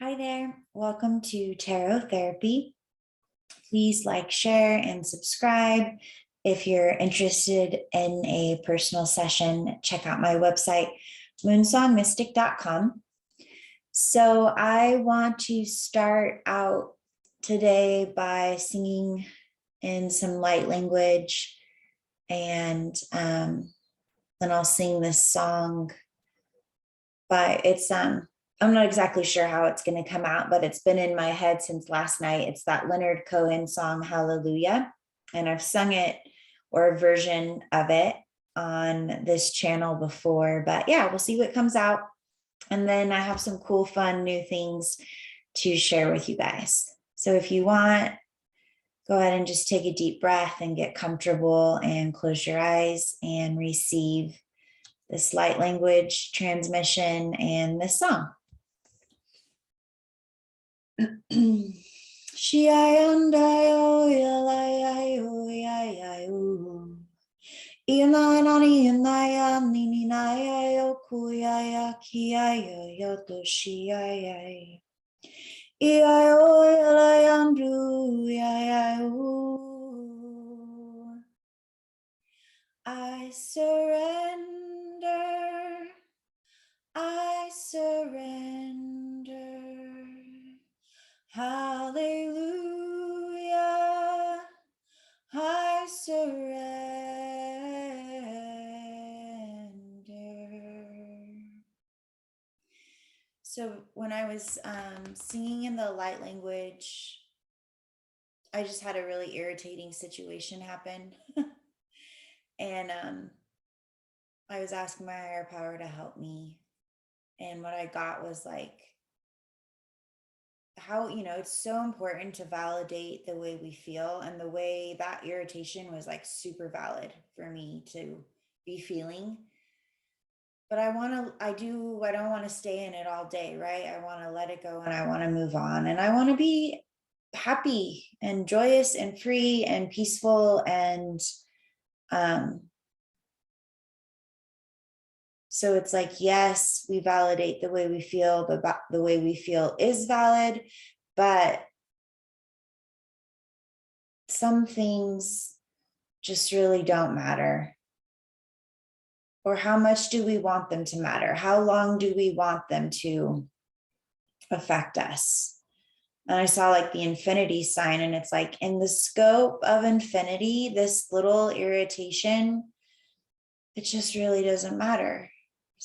Hi there, welcome to Tarot Therapy. Please like, share, and subscribe. If you're interested in a personal session, check out my website, moonsongmystic.com. So I want to start out today by singing in some light language, and then I'll sing this song I'm not exactly sure how it's going to come out, but it's been in my head since last night. It's that Leonard Cohen song, Hallelujah. And I've sung it, or a version of it, on this channel before. But yeah, we'll see what comes out. And then I have some cool, fun, new things to share with you guys. So if you want, go ahead and just take a deep breath and get comfortable and close your eyes and receive this light language transmission and this song. Shiayandayo yalayayo yayayo Ilanani yanaya nininayayo kuyaya kiyayo yoto shiayay Iayo yalayandu yayayo I surrender, I surrender. Hallelujah, I surrender. So when I was singing in the light language, I just had a really irritating situation happen. And I was asking my higher power to help me. And what I got was like, how, it's so important to validate the way we feel, and the way that irritation was like super valid for me to be feeling. But I don't want to stay in it all day, right? I want to let it go, and I want to move on, and I want to be happy and joyous and free and peaceful. And so it's like, yes, we validate the way we feel, the way we feel is valid, but some things just really don't matter. Or how much do we want them to matter? How long do we want them to affect us? And I saw like the infinity sign, and it's like, in the scope of infinity, this little irritation, it just really doesn't matter.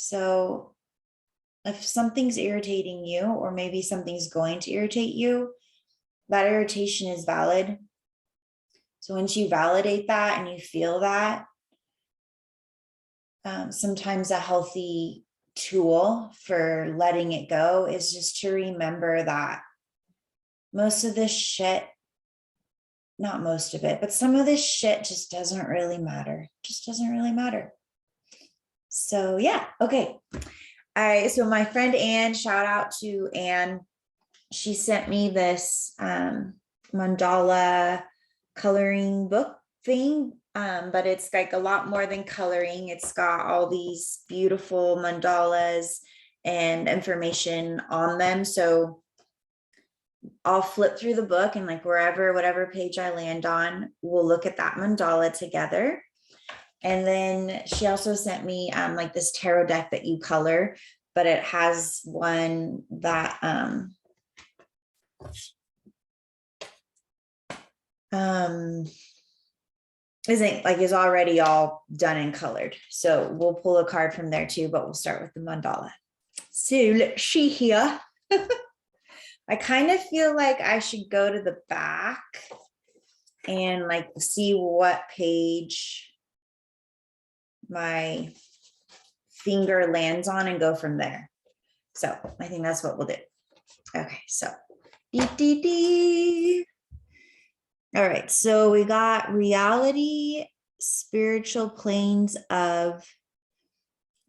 So if something's irritating you, or maybe something's going to irritate you, that irritation is valid. So once you validate that and you feel that, sometimes a healthy tool for letting it go is just to remember that most of this shit, not most of it, but some of this shit just doesn't really matter. Just doesn't really matter. So yeah, okay. So my friend Anne, shout out to Anne. She sent me this mandala coloring book thing, but it's like a lot more than coloring. It's got all these beautiful mandalas and information on them. So I'll flip through the book, and like whatever page I land on, we'll look at that mandala together. And then she also sent me like this tarot deck that you color, but it has one that is already all done and colored. So we'll pull a card from there too, but we'll start with the mandala. So let's see here. I kind of feel like I should go to the back and like see what page my finger lands on and go from there. So I think that's what we'll do. Okay, so all right, so we got reality, spiritual planes of,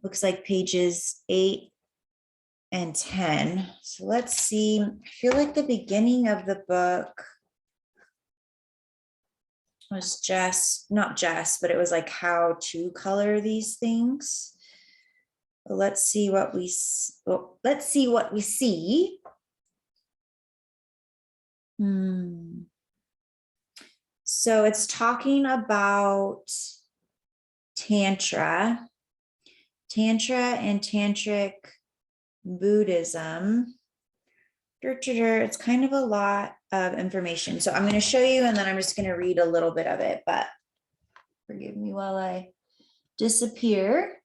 looks like pages 8 and 10. So let's see. I feel like the beginning of the book was but it was like how to color these things. But let's see what we see. So it's talking about Tantra and Tantric Buddhism. It's kind of a lot of information. So I'm going to show you, and then I'm just going to read a little bit of it, but forgive me while I disappear.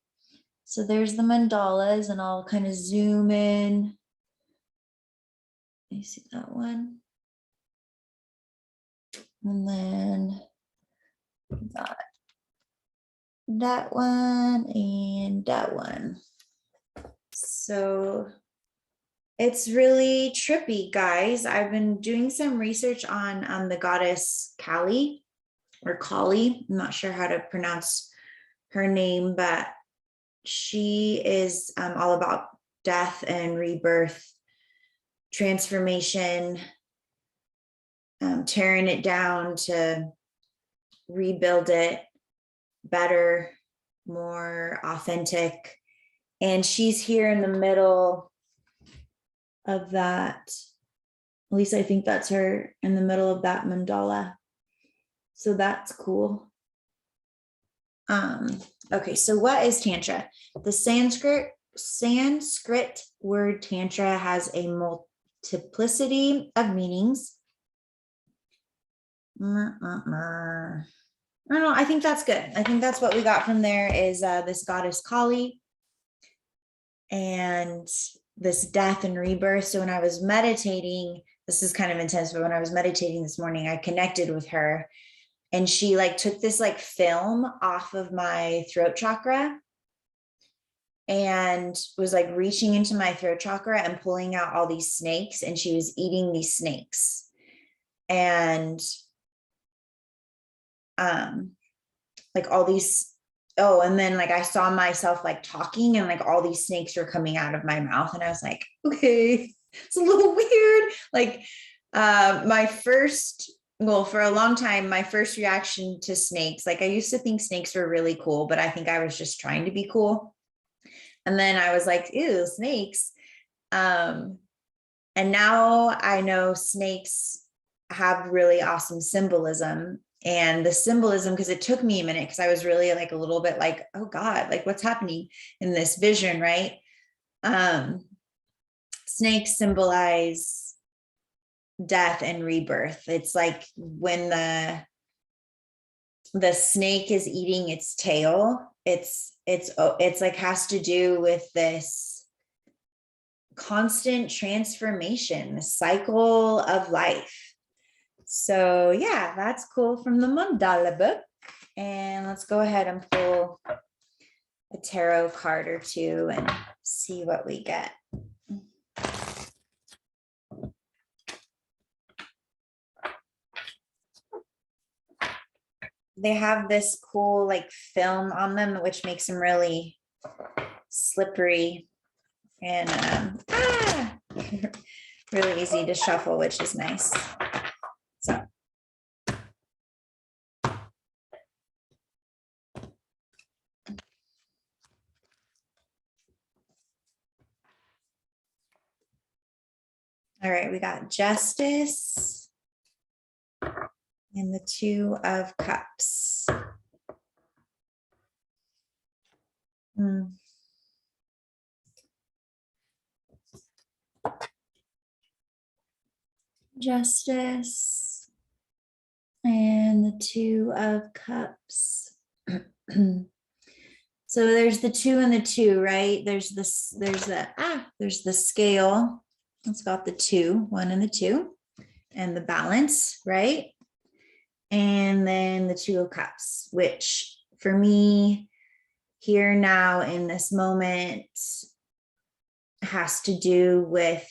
So there's the mandalas, and I'll kind of zoom in. You see that one? And then got that one and that one. So it's really trippy, guys. I've been doing some research on the goddess Kali or Kali. I'm not sure how to pronounce her name, but she is all about death and rebirth, transformation, tearing it down to rebuild it better, more authentic. And she's here in the middle of that. At least I think that's her in the middle of that mandala. So that's cool. Okay, so what is Tantra? The Sanskrit word Tantra has a multiplicity of meanings. I don't know. I think that's good. I think that's what we got from there is this goddess Kali and this death and rebirth. So when I was meditating, this is kind of intense, but when I was meditating this morning, I connected with her, and she like took this like film off of my throat chakra and was like reaching into my throat chakra and pulling out all these snakes, and she was eating these snakes. And like all these, oh, and then like I saw myself like talking, and like all these snakes were coming out of my mouth, and I was like, okay, it's a little weird. Like for a long time, my first reaction to snakes, like I used to think snakes were really cool, but I think I was just trying to be cool. And then I was like, ew, snakes. And now I know snakes have really awesome symbolism. And the symbolism, because it took me a minute, because I was really like a little bit like, oh God, like what's happening in this vision, right? Snakes symbolize death and rebirth. It's like when the snake is eating its tail, it's like has to do with this constant transformation, the cycle of life. So yeah, that's cool from the mandala book. And let's go ahead and pull a tarot card or two and see what we get. They have this cool like film on them, which makes them really slippery and really easy to shuffle, which is nice. So all right, we got Justice and the Two of Cups. Justice and the Two of Cups. So there's the 2 and the 2, right? There's the scale. It's got the 2, 1 and the 2, and the balance, right? And then the 2 of Cups, which for me here now in this moment has to do with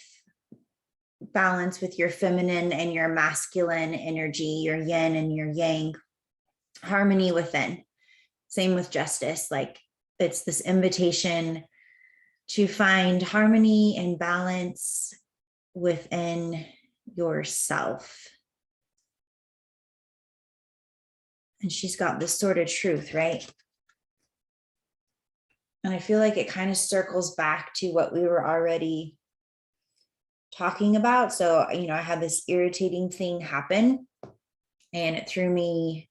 balance with your feminine and your masculine energy, your yin and your yang, harmony within. Same with Justice. Like it's this invitation to find harmony and balance within yourself. And she's got this sort of truth, right? And I feel like it kind of circles back to what we were already talking about. So, I had this irritating thing happen and it threw me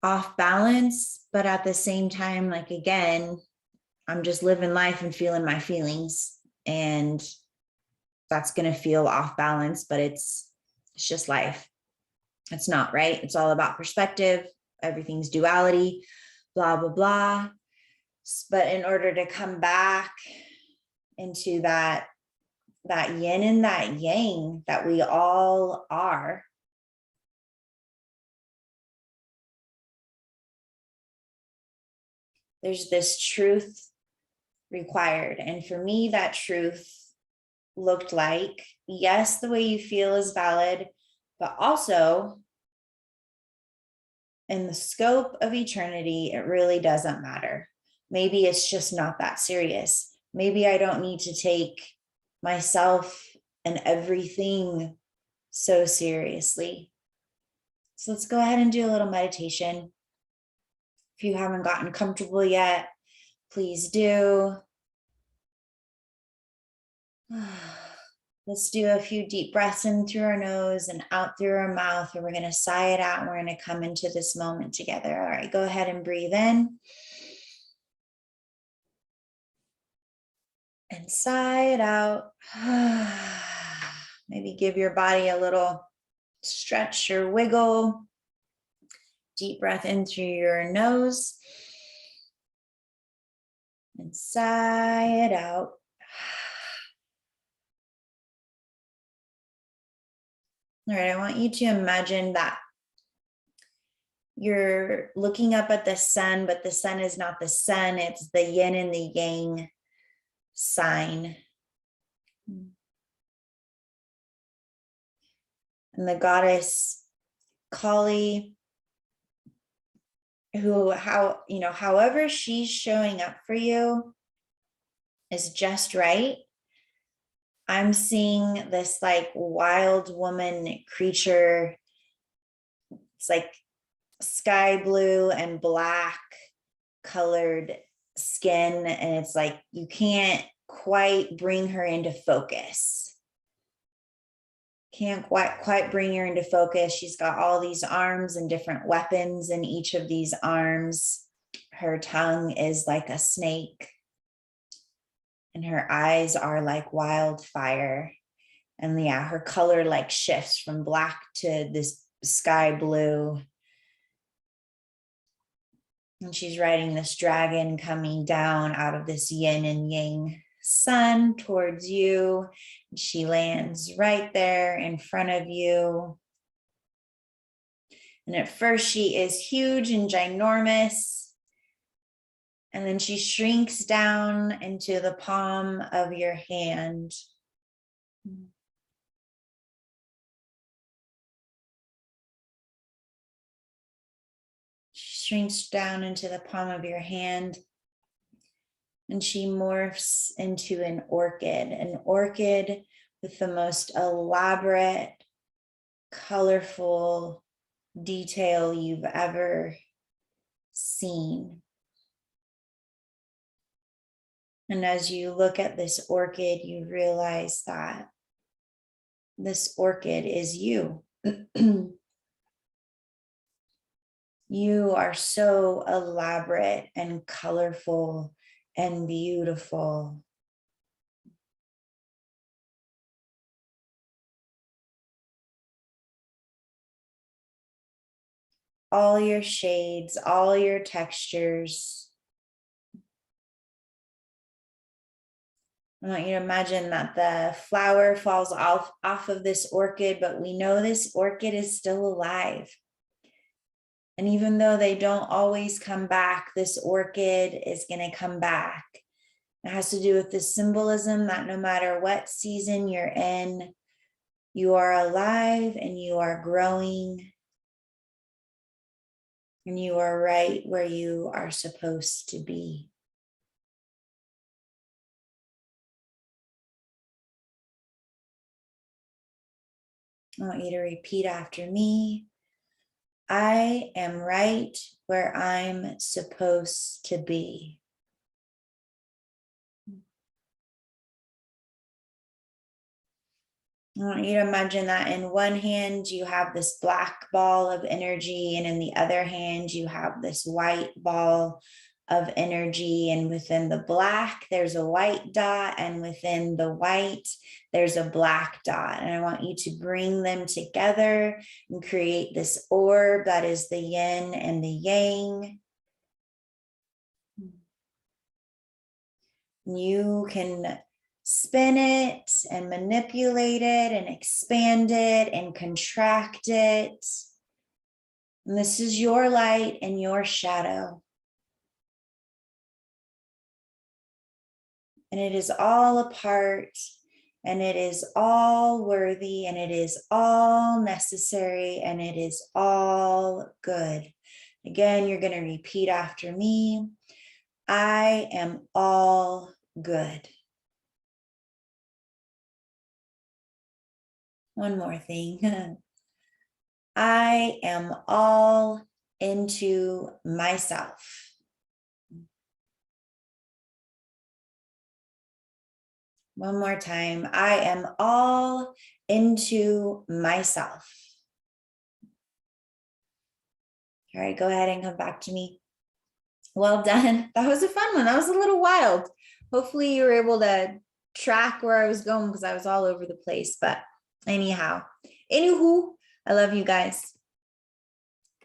off balance. But at the same time, like, again, I'm just living life and feeling my feelings. And that's going to feel off balance, but it's just life. It's not, right? It's all about perspective. Everything's duality, blah, blah, blah. But in order to come back into that yin and that yang that we all are, there's this truth required. And for me, that truth looked like, yes, the way you feel is valid, but also in the scope of eternity, it really doesn't matter. Maybe it's just not that serious. Maybe I don't need to take myself and everything so seriously. So let's go ahead and do a little meditation. If you haven't gotten comfortable yet, please do. Let's do a few deep breaths in through our nose and out through our mouth, and we're going to sigh it out and we're going to come into this moment together. All right, go ahead and breathe in. And sigh it out. Maybe give your body a little stretch or wiggle. Deep breath in through your nose. And sigh it out. All right, I want you to imagine that you're looking up at the sun, but the sun is not the sun. It's the yin and the yang sign. And the goddess Kali, however she's showing up for you is just right. I'm seeing this like wild woman creature. It's like sky blue and black colored skin. And it's like, you can't quite bring her into focus. Can't quite bring her into focus. She's got all these arms and different weapons in each of these arms. Her tongue is like a snake. And her eyes are like wildfire. And yeah, her color like shifts from black to this sky blue. And she's riding this dragon coming down out of this yin and yang sun towards you. She lands right there in front of you. And at first she is huge and ginormous. And then she shrinks down into the palm of your hand. She shrinks down into the palm of your hand. And she morphs into an orchid with the most elaborate, colorful detail you've ever seen. And as you look at this orchid, you realize that this orchid is you. You are so elaborate and colorful and beautiful. All your shades, all your textures. I want you to imagine that the flower falls off of this orchid, but we know this orchid is still alive. And even though they don't always come back, this orchid is going to come back. It has to do with the symbolism that no matter what season you're in, you are alive and you are growing. And you are right where you are supposed to be. I want you to repeat after me. I am right where I'm supposed to be. I want you to imagine that in one hand, you have this black ball of energy, and in the other hand, you have this white ball of energy. And within the black, there's a white dot, and within the white, there's a black dot. And I want you to bring them together and create this orb that is the yin and the yang. You can spin it and manipulate it and expand it and contract it. And this is your light and your shadow. And it is all a part, and it is all worthy, and it is all necessary, and it is all good. Again, you're going to repeat after me. I am all good. One more thing. I am all into myself. One more time. I am all into myself. All right, go ahead and come back to me. Well done. That was a fun one. That was a little wild. Hopefully you were able to track where I was going because I was all over the place. But anyhow, anywho, I love you guys.